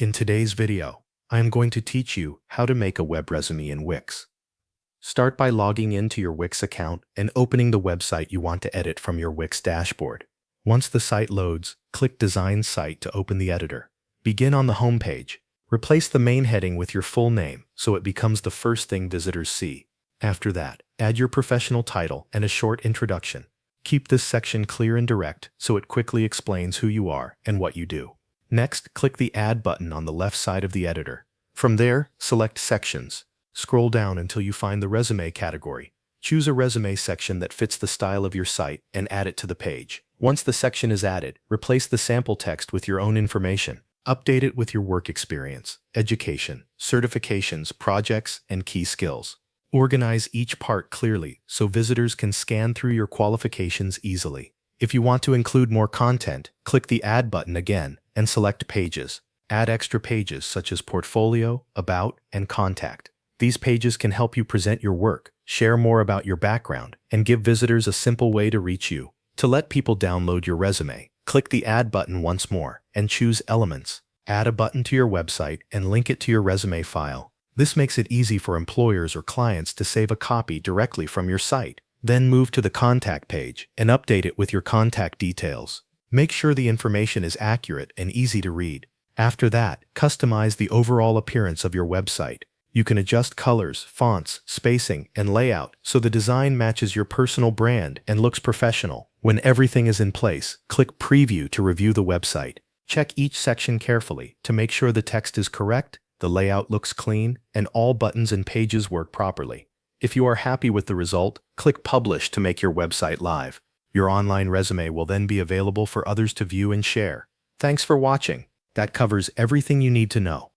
In today's video, I am going to teach you how to make a web resume in Wix. Start by logging into your Wix account and opening the website you want to edit from your Wix dashboard. Once the site loads, click Design Site to open the editor. Begin on the home page. Replace the main heading with your full name so it becomes the first thing visitors see. After that, add your professional title and a short introduction. Keep this section clear and direct so it quickly explains who you are and what you do. Next, click the Add button on the left side of the editor. From there, select Sections. Scroll down until you find the Resume category. Choose a resume section that fits the style of your site and add it to the page. Once the section is added, replace the sample text with your own information. Update it with your work experience, education, certifications, projects, and key skills. Organize each part clearly so visitors can scan through your qualifications easily. If you want to include more content, click the Add button again and select Pages. Add extra pages such as Portfolio, About, and Contact. These pages can help you present your work, share more about your background, and give visitors a simple way to reach you. To let people download your resume, click the Add button once more and choose Elements. Add a button to your website and link it to your resume file. This makes it easy for employers or clients to save a copy directly from your site. Then move to the Contact page and update it with your contact details. Make sure the information is accurate and easy to read. After that, customize the overall appearance of your website. You can adjust colors, fonts, spacing, and layout so the design matches your personal brand and looks professional. When everything is in place, click Preview to review the website. Check each section carefully to make sure the text is correct, the layout looks clean, and all buttons and pages work properly. If you are happy with the result, click Publish to make your website live. Your online resume will then be available for others to view and share. Thanks for watching. That covers everything you need to know.